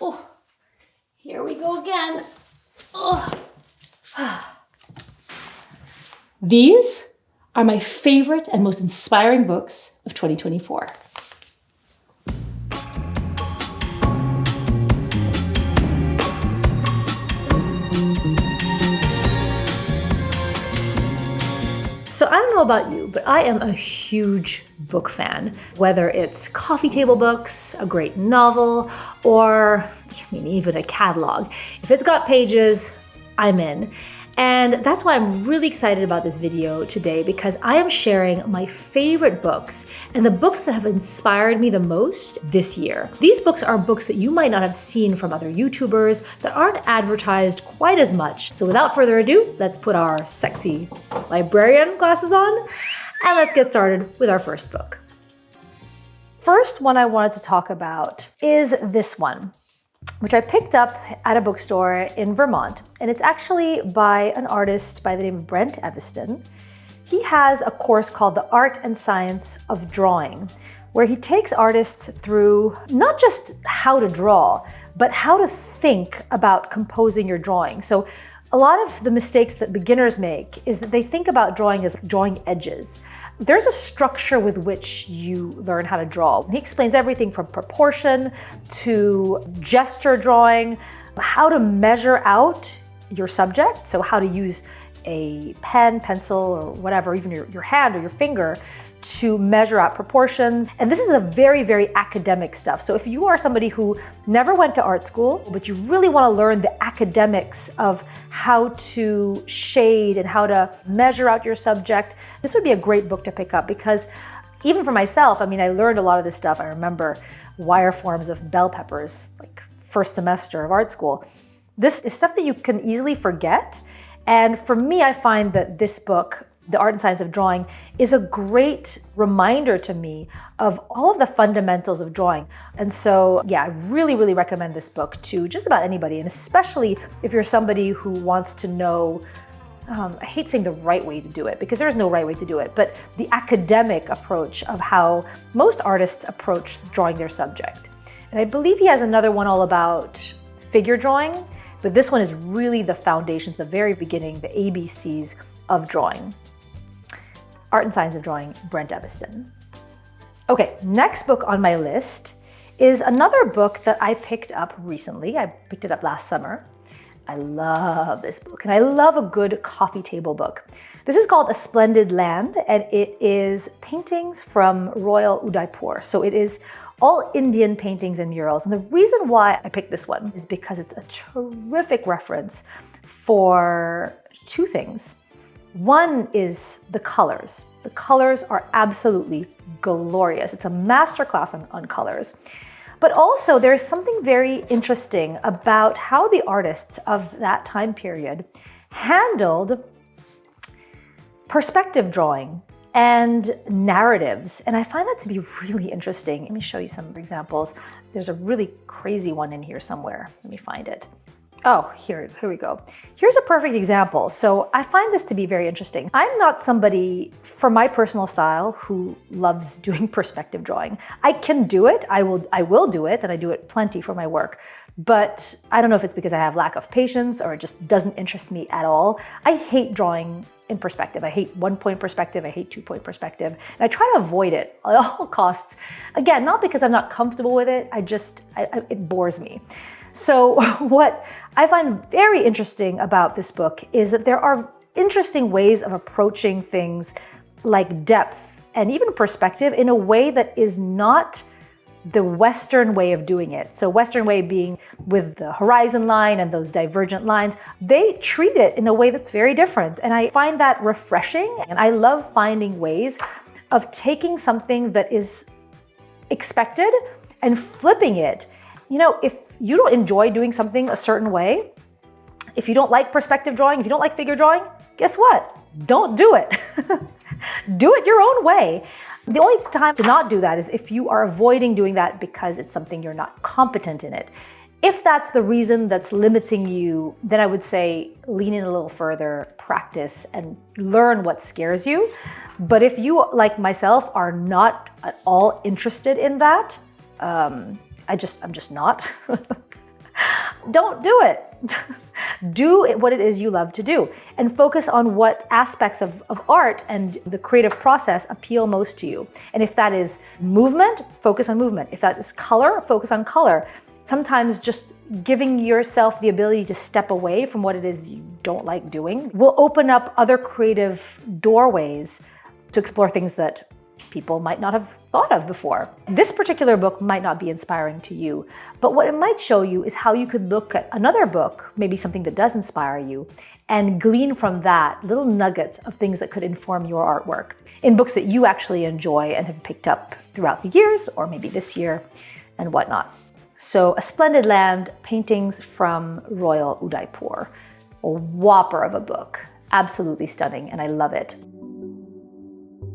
Oh, here we go again. Oh. These are my favorite and most inspiring books of 2024. So I don't know about you, but I am a huge book fan. Whether it's coffee table books, a great novel, or even a catalog. If it's got pages, I'm in. And that's why I'm really excited about this video today, because I am sharing my favorite books and the books that have inspired me the most this year. These books are books that you might not have seen from other YouTubers, that aren't advertised quite as much. So without further ado, let's put our sexy librarian glasses on and let's get started with our first book. First one I wanted to talk about is this one, which I picked up at a bookstore in Vermont. And it's actually by an artist by the name of Brent Eviston. He has a course called The Art and Science of Drawing, where he takes artists through not just how to draw, but how to think about composing your drawing. So a lot of the mistakes that beginners make is that they think about drawing as drawing edges. There's a structure with which you learn how to draw. He explains everything from proportion to gesture drawing, how to measure out your subject, so how to use a pen, pencil, or whatever, even your hand or your finger, to measure out proportions. And this is a very, very academic stuff. So if you are somebody who never went to art school, but you really want to learn the academics of how to shade and how to measure out your subject, this would be a great book to pick up, because even for myself, I learned a lot of this stuff. I remember wire forms of bell peppers, like first semester of art school. This is stuff that you can easily forget. And for me, I find that this book, The Art and Science of Drawing, is a great reminder to me of all of the fundamentals of drawing. And so, yeah, I really, really recommend this book to just about anybody, and especially if you're somebody who wants to know, I hate saying the right way to do it, because there is no right way to do it, but the academic approach of how most artists approach drawing their subject. And I believe he has another one all about figure drawing, but this one is really the foundations, the very beginning, the ABCs of drawing. Art and Science of Drawing, Brent Eviston. Okay, next book on my list is another book that I picked up recently. I picked it up last summer. I love this book, and I love a good coffee table book. This is called A Splendid Land, and it is paintings from Royal Udaipur. So it is all Indian paintings and murals. And the reason why I picked this one is because it's a terrific reference for two things. One is the colors. The colors are absolutely glorious. It's a masterclass on colors. But also there's something very interesting about how the artists of that time period handled perspective drawing and narratives. And I find that to be really interesting. Let me show you some examples. There's a really crazy one in here somewhere. Let me find it. Oh, here we go. Here's a perfect example. So I find this to be very interesting. I'm not somebody, for my personal style, who loves doing perspective drawing. I can do it, I will do it, and I do it plenty for my work. But I don't know if it's because I have lack of patience or it just doesn't interest me at all. I hate drawing in perspective. I hate 1-point perspective, I hate 2-point perspective, and I try to avoid it at all costs. Again, not because I'm not comfortable with it, it bores me. So what I find very interesting about this book is that there are interesting ways of approaching things like depth and even perspective in a way that is not the Western way of doing it. So Western way being with the horizon line and those divergent lines, they treat it in a way that's very different. And I find that refreshing. And I love finding ways of taking something that is expected and flipping it. You know, if you don't enjoy doing something a certain way, if you don't like perspective drawing, if you don't like figure drawing, guess what? Don't do it. Do it your own way. The only time to not do that is if you are avoiding doing that because it's something you're not competent in it. If that's the reason that's limiting you, then I would say lean in a little further, practice, and learn what scares you. But if you, like myself, are not at all interested in that, I'm just not. don't do it. Do what it is you love to do and focus on what aspects of art and the creative process appeal most to you. And if that is movement, focus on movement. If that is color, focus on color. Sometimes just giving yourself the ability to step away from what it is you don't like doing will open up other creative doorways to explore things that people might not have thought of before. This particular book might not be inspiring to you, but what it might show you is how you could look at another book, maybe something that does inspire you, and glean from that little nuggets of things that could inform your artwork in books that you actually enjoy and have picked up throughout the years, or maybe this year, and whatnot. So A Splendid Land, paintings from Royal Udaipur. A whopper of a book. Absolutely stunning, and I love it.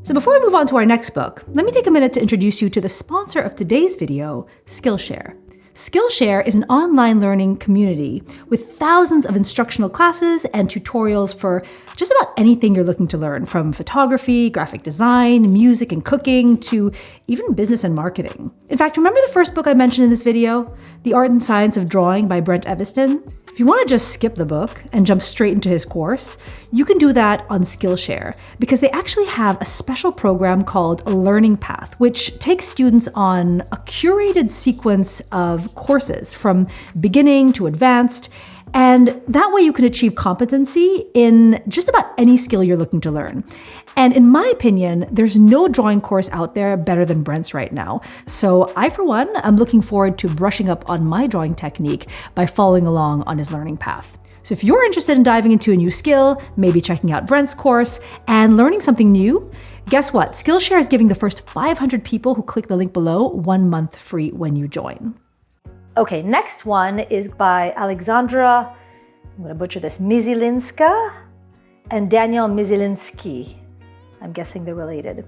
So before we move on to our next book, let me take a minute to introduce you to the sponsor of today's video, Skillshare. Skillshare is an online learning community with thousands of instructional classes and tutorials for just about anything you're looking to learn, from photography, graphic design, music and cooking, to even business and marketing. In fact, remember the first book I mentioned in this video, The Art and Science of Drawing by Brent Eviston? If you want to just skip the book and jump straight into his course, you can do that on Skillshare because they actually have a special program called a Learning Path, which takes students on a curated sequence of courses from beginning to advanced. And that way you can achieve competency in just about any skill you're looking to learn. And in my opinion, there's no drawing course out there better than Brent's right now. So I, for one, am looking forward to brushing up on my drawing technique by following along on his learning path. So if you're interested in diving into a new skill, maybe checking out Brent's course and learning something new, guess what? Skillshare is giving the first 500 people who click the link below 1 month free when you join. Okay, next one is by Alexandra, I'm gonna butcher this, Mizilinska and Daniel Mizilinski. I'm guessing they're related.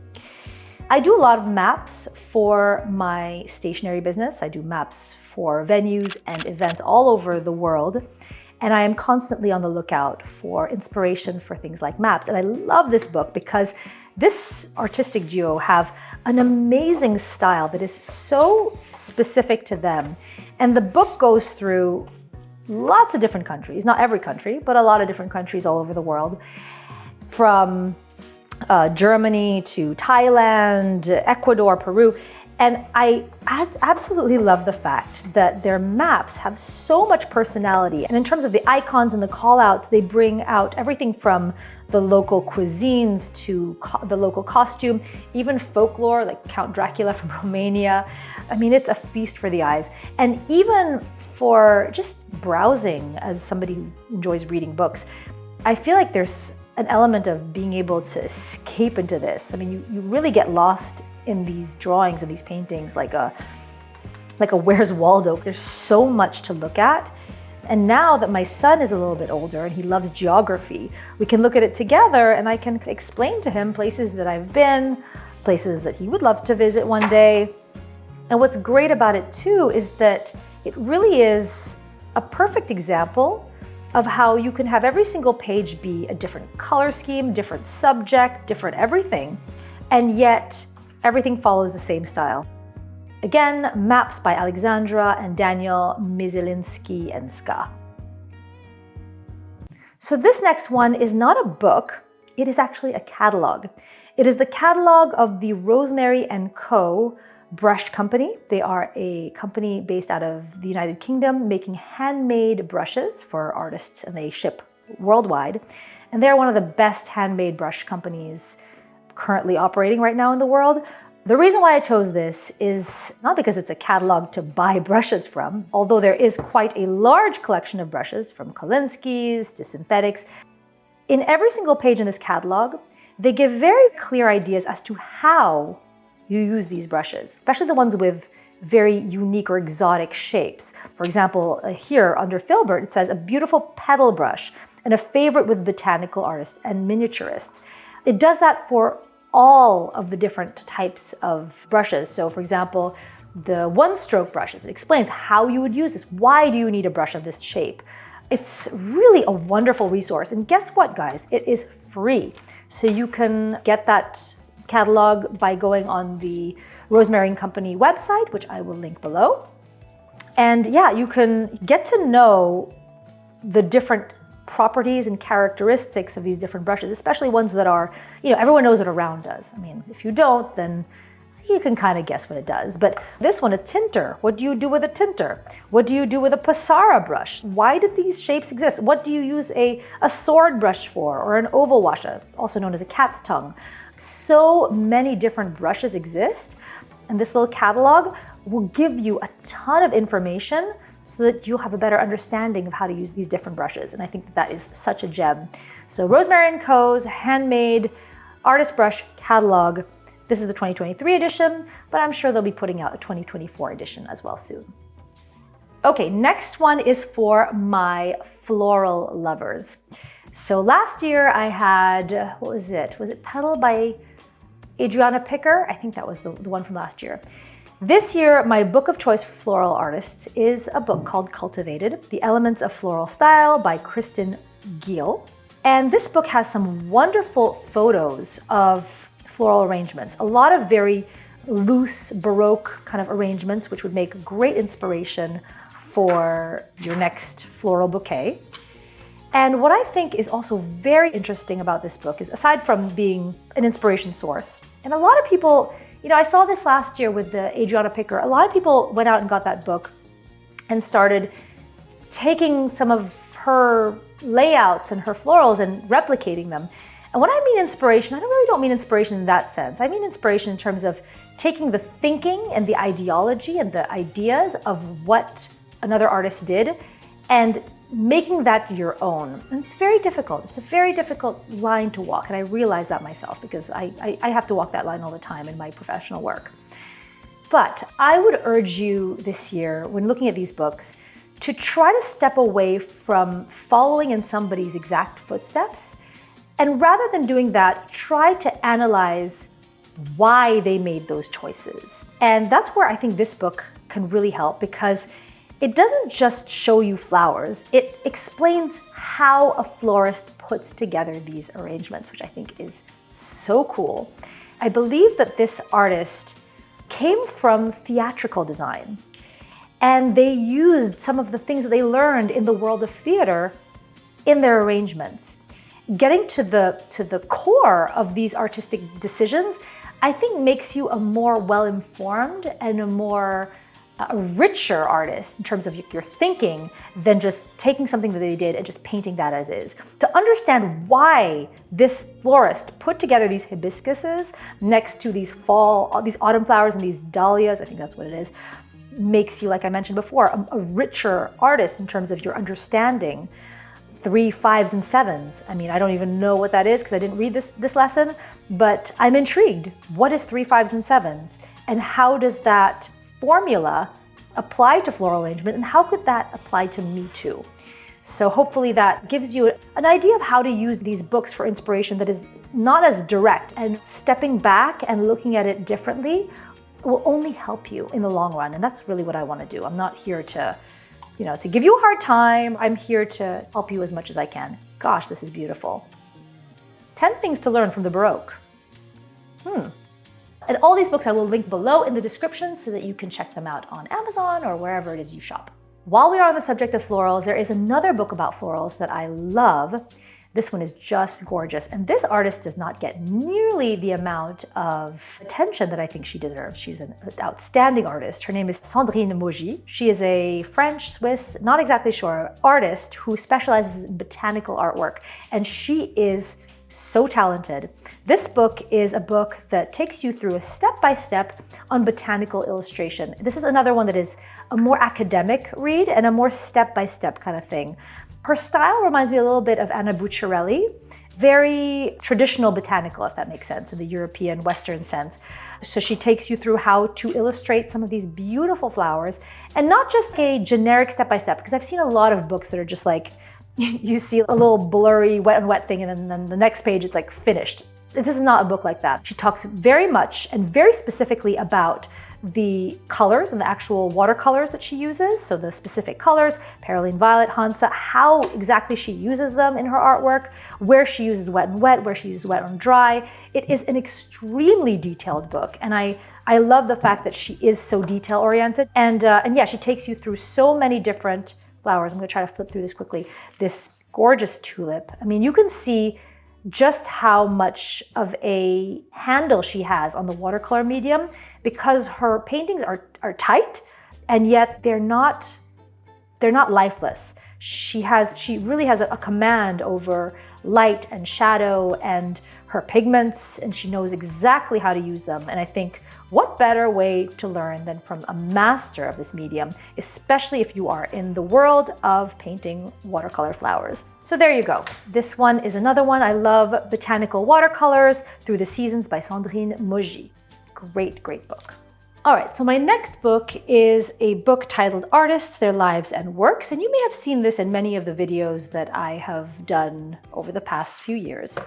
I do a lot of maps for my stationery business. I do maps for venues and events all over the world. And I am constantly on the lookout for inspiration for things like maps. And I love this book because this artistic duo have an amazing style that is so specific to them. And the book goes through lots of different countries, not every country, but a lot of different countries all over the world, from Germany to Thailand, Ecuador, Peru. And I absolutely love the fact that their maps have so much personality. And in terms of the icons and the callouts, they bring out everything from the local cuisines to the local costume, even folklore like Count Dracula from Romania. I mean, it's a feast for the eyes. And even for just browsing, as somebody who enjoys reading books, I feel like there's an element of being able to escape into this. I mean, you really get lost in these drawings and these paintings like a Where's Waldo. There's so much to look at. And now that my son is a little bit older and he loves geography, we can look at it together and I can explain to him places that I've been, places that he would love to visit one day. And what's great about it too is that it really is a perfect example of how you can have every single page be a different color scheme, different subject, different everything, and yet everything follows the same style. Again, maps by Alexandra and Daniel Mizilinski and Ska. So this next one is not a book, it is actually a catalog. It is the catalog of the Rosemary & Co. brush company. They are a company based out of the United Kingdom making handmade brushes for artists, and they ship worldwide. And they're one of the best handmade brush companies currently operating right now in the world. The reason why I chose this is not because it's a catalog to buy brushes from, although there is quite a large collection of brushes from Kolinsky's to synthetics. In every single page in this catalog, they give very clear ideas as to how you use these brushes, especially the ones with very unique or exotic shapes. For example, here under Filbert, it says a beautiful petal brush and a favorite with botanical artists and miniaturists. It does that for all of the different types of brushes. So for example, the one-stroke brushes, it explains how you would use this. Why do you need a brush of this shape? It's really a wonderful resource. And guess what, guys? It is free. So you can get that catalog by going on the Rosemary & Company website, which I will link below. And yeah, you can get to know the different properties and characteristics of these different brushes, especially ones that are, everyone knows what a round does. I mean, if you don't, then you can kind of guess what it does. But this one, a tinter, what do you do with a tinter? What do you do with a Passara brush? Why did these shapes exist? What do you use a sword brush for, or an oval wash, also known as a cat's tongue? So many different brushes exist, and this little catalog will give you a ton of information so that you'll have a better understanding of how to use these different brushes. And I think that is such a gem. So Rosemary & Co.'s Handmade Artist Brush Catalog. This is the 2023 edition, but I'm sure they'll be putting out a 2024 edition as well soon. Okay, next one is for my floral lovers. So last year I had, what was it? Was it Petal by Adriana Picker? I think that was the one from last year. This year, my book of choice for floral artists is a book called Cultivated, The Elements of Floral Style by Kristen Giel. And this book has some wonderful photos of floral arrangements, a lot of very loose Baroque kind of arrangements, which would make great inspiration for your next floral bouquet. And what I think is also very interesting about this book is, aside from being an inspiration source, and a lot of people, I saw this last year with the Adriana Picker, a lot of people went out and got that book and started taking some of her layouts and her florals and replicating them. And when I mean inspiration, I really don't mean inspiration in that sense. I mean inspiration in terms of taking the thinking and the ideology and the ideas of what another artist did and making that your own. And it's very difficult. It's a very difficult line to walk. And I realize that myself because I have to walk that line all the time in my professional work. But I would urge you this year, when looking at these books, to try to step away from following in somebody's exact footsteps. And rather than doing that, try to analyze why they made those choices. And that's where I think this book can really help, because it doesn't just show you flowers, it explains how a florist puts together these arrangements, which I think is so cool. I believe that this artist came from theatrical design, and they used some of the things that they learned in the world of theater in their arrangements. Getting to the core of these artistic decisions, I think makes you a more well-informed and a richer artist in terms of your thinking than just taking something that they did and just painting that as is. To understand why this florist put together these hibiscuses next to these autumn flowers and these dahlias, I think that's what it is, makes you, like I mentioned before, a richer artist in terms of your understanding. 3, 5s, and 7s. I mean, I don't even know what that is because I didn't read this lesson, but I'm intrigued. What is 3, 5s, and 7s? And how does that formula apply to floral arrangement, and how could that apply to me too? So hopefully that gives you an idea of how to use these books for inspiration that is not as direct, and stepping back and looking at it differently will only help you in the long run. And that's really what I want to do. I'm not here to give you a hard time. I'm here to help you as much as I can. Gosh, this is beautiful. 10 things to learn from the Baroque. And all these books I will link below in the description so that you can check them out on Amazon or wherever it is you shop. While we are on the subject of florals, there is another book about florals that I love. This one is just gorgeous. And this artist does not get nearly the amount of attention that I think she deserves. She's an outstanding artist. Her name is Sandrine Mogy. She is a French, Swiss, not exactly sure, artist who specializes in botanical artwork. And she is so talented. This book is a book that takes you through a step-by-step on botanical illustration. This is another one that is a more academic read and a more step-by-step kind of thing. Her style reminds me a little bit of Anna Bucciarelli, very traditional botanical, if that makes sense, in the European Western sense. So she takes you through how to illustrate some of these beautiful flowers, and not just a generic step-by-step, because I've seen a lot of books that are just like, you see a little blurry wet and wet thing, and then the next page it's like finished. This is not a book like that. She talks very much and very specifically about the colors and the actual watercolors that she uses. So the specific colors, Perylene Violet, Hansa, how exactly she uses them in her artwork, where she uses wet and wet, where she uses wet and dry. It is an extremely detailed book, and I I love the fact that she is so detail oriented. And yeah, she takes you through so many different flowers. I'm gonna try to flip through this quickly. This gorgeous tulip. I mean, you can see just how much of a handle she has on the watercolor medium because her paintings are tight and yet they're not lifeless. She really has a command over light and shadow and her pigments, and she knows exactly how to use them. And I think what better way to learn than from a master of this medium, especially if you are in the world of painting watercolor flowers. So there you go. This one is another one. I love Botanical Watercolors Through the Seasons by Sandrine Moji. Great, great book. All right, so my next book is a book titled Artists, Their Lives and Works, and you may have seen this in many of the videos that I have done over the past few years.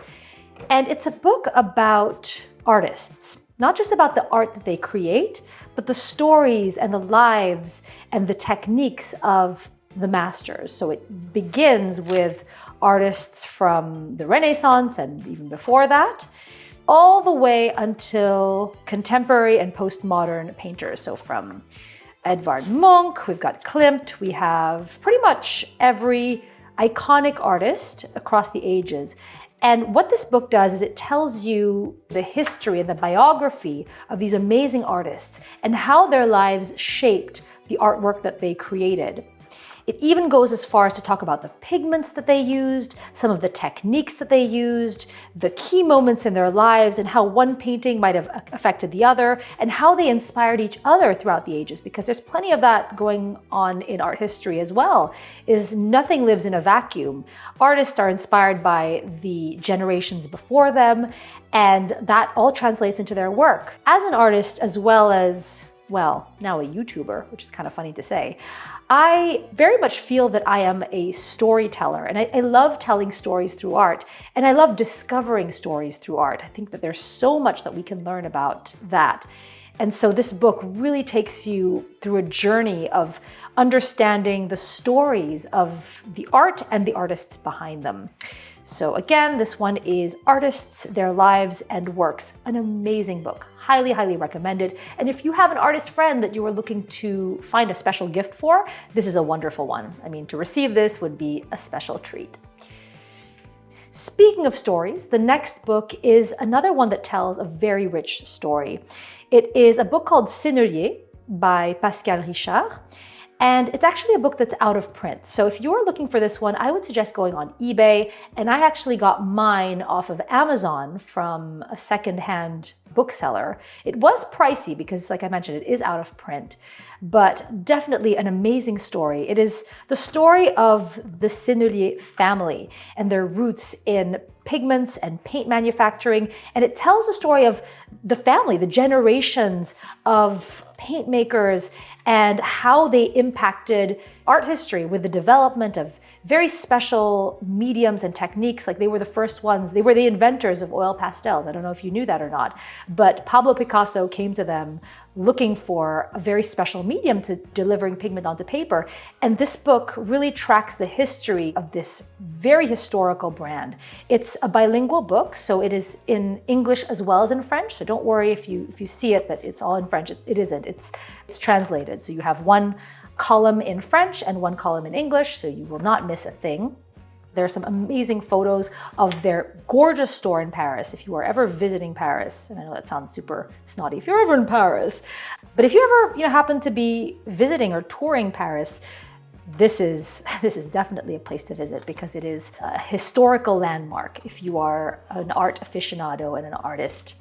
And it's a book about artists, not just about the art that they create, but the stories and the lives and the techniques of the masters. So it begins with artists from the Renaissance and even before that, all the way until contemporary and postmodern painters. So from Edvard Munch, we've got Klimt, we have pretty much every iconic artist across the ages. And what this book does is it tells you the history and the biography of these amazing artists and how their lives shaped the artwork that they created. It even goes as far as to talk about the pigments that they used, some of the techniques that they used, the key moments in their lives and how one painting might have affected the other and how they inspired each other throughout the ages, because there's plenty of that going on in art history as well, is nothing lives in a vacuum. Artists are inspired by the generations before them, and that all translates into their work. As an artist, as well as, well, now a YouTuber, which is kind of funny to say, I very much feel that I am a storyteller, and I love telling stories through art, and I love discovering stories through art. I think that there's so much that we can learn about that. And so this book really takes you through a journey of understanding the stories of the art and the artists behind them. So again, this one is Artists, Their Lives and Works, an amazing book. Highly, highly recommended. And if you have an artist friend that you are looking to find a special gift for, this is a wonderful one. I mean, to receive this would be a special treat. Speaking of stories, the next book is another one that tells a very rich story. It is a book called Cier by Pascal Richard. And it's actually a book that's out of print. So if you're looking for this one, I would suggest going on eBay. And I actually got mine off of Amazon from a secondhand bookseller. It was pricey because, like I mentioned, it is out of print, but definitely an amazing story. It is the story of the Sennelier family and their roots in pigments and paint manufacturing. And it tells the story of the family, the generations of paint makers and how they impacted art history with the development of very special mediums and techniques. Like they were the first ones, they were the inventors of oil pastels. I don't know if you knew that or not, but Pablo Picasso came to them looking for a very special medium to delivering pigment onto paper. And this book really tracks the history of this very historical brand. It's a bilingual book, so it is in English as well as in French. So don't worry if you see it that it's all in French. It isn't. It's translated. So you have one column in French and one column in English, so you will not miss a thing. There are some amazing photos of their gorgeous store in Paris. If you are ever visiting Paris, and I know that sounds super snotty, if you're ever in Paris, but if you ever happen to be visiting or touring Paris, this is definitely a place to visit because it is a historical landmark if you are an art aficionado and an artist.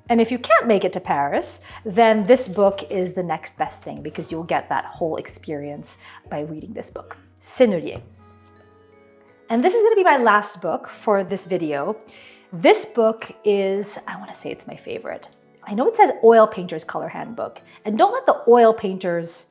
And if you can't make it to Paris, then this book is the next best thing because you'll get that whole experience by reading this book, Sennelier. And this is going to be my last book for this video. This book is, I want to say it's my favorite. I know it says Oil Painter's Color Handbook, and don't let the oil painters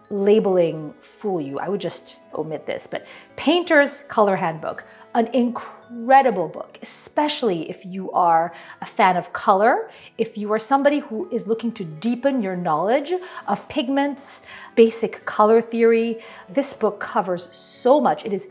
labeling fool you. I would just omit this, but Painter's Color Handbook, an incredible book, especially if you are a fan of color, if you are somebody who is looking to deepen your knowledge of pigments, basic color theory. This book covers so much. It is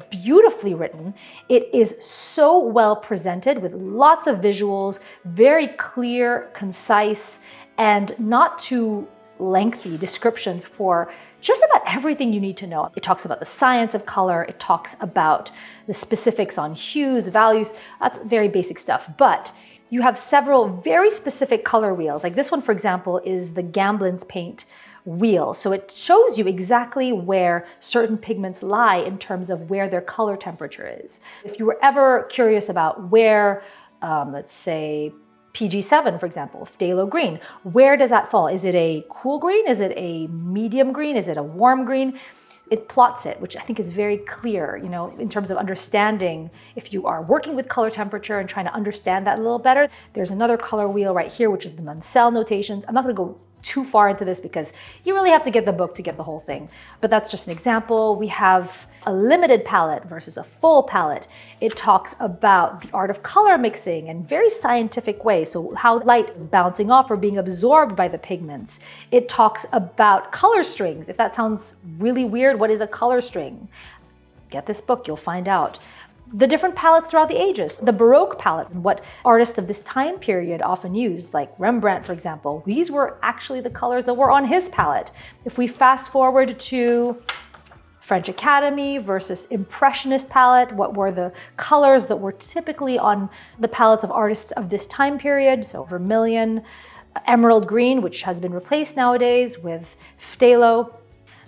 beautifully written. It is so well presented with lots of visuals, very clear, concise, and not too lengthy descriptions for just about everything you need to know. It talks about the science of color. It talks about the specifics on hues, values. That's very basic stuff. But you have several very specific color wheels. Like this one, for example, is the Gamblin's paint wheel. So it shows you exactly where certain pigments lie in terms of where their color temperature is. If you were ever curious about where, let's say, PG7, for example, phthalo green, where does that fall? Is it a cool green? Is it a medium green? Is it a warm green? It plots it, which I think is very clear, in terms of understanding if you are working with color temperature and trying to understand that a little better. There's another color wheel right here, which is the Munsell notations. I'm not going to go too far into this because you really have to get the book to get the whole thing. But that's just an example. We have a limited palette versus a full palette. It talks about the art of color mixing in very scientific ways. So how light is bouncing off or being absorbed by the pigments. It talks about color strings. If that sounds really weird, what is a color string? Get this book, you'll find out. The different palettes throughout the ages. The Baroque palette, what artists of this time period often used, like Rembrandt, for example, these were actually the colors that were on his palette. If we fast forward to French Academy versus Impressionist palette, what were the colors that were typically on the palettes of artists of this time period? So vermilion, emerald green, which has been replaced nowadays with phthalo.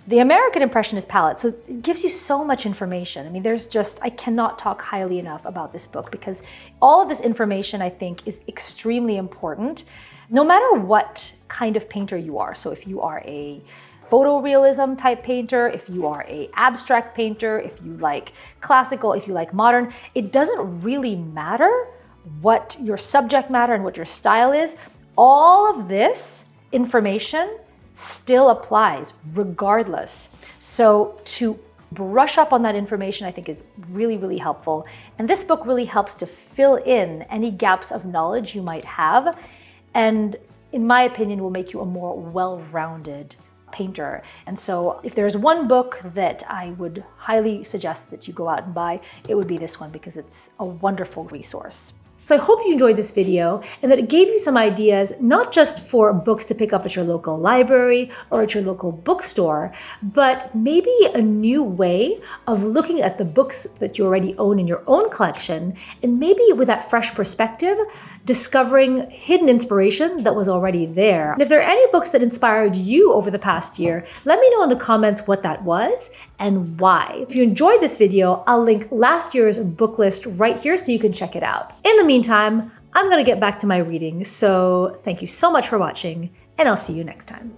The American Impressionist palette, so it gives you so much information. I mean, I cannot talk highly enough about this book because all of this information, I think, is extremely important, no matter what kind of painter you are. So if you are a photorealism type painter, if you are an abstract painter, if you like classical, if you like modern, it doesn't really matter what your subject matter and what your style is. All of this information still applies regardless. So to brush up on that information, I think is really, really helpful. And this book really helps to fill in any gaps of knowledge you might have. And in my opinion, will make you a more well-rounded painter. And so if there's one book that I would highly suggest that you go out and buy, it would be this one because it's a wonderful resource. So I hope you enjoyed this video and that it gave you some ideas, not just for books to pick up at your local library or at your local bookstore, but maybe a new way of looking at the books that you already own in your own collection, and maybe with that fresh perspective, discovering hidden inspiration that was already there. And if there are any books that inspired you over the past year, let me know in the comments what that was and why. If you enjoyed this video, I'll link last year's book list right here so you can check it out. In the meantime, I'm gonna get back to my reading, so thank you so much for watching, and I'll see you next time.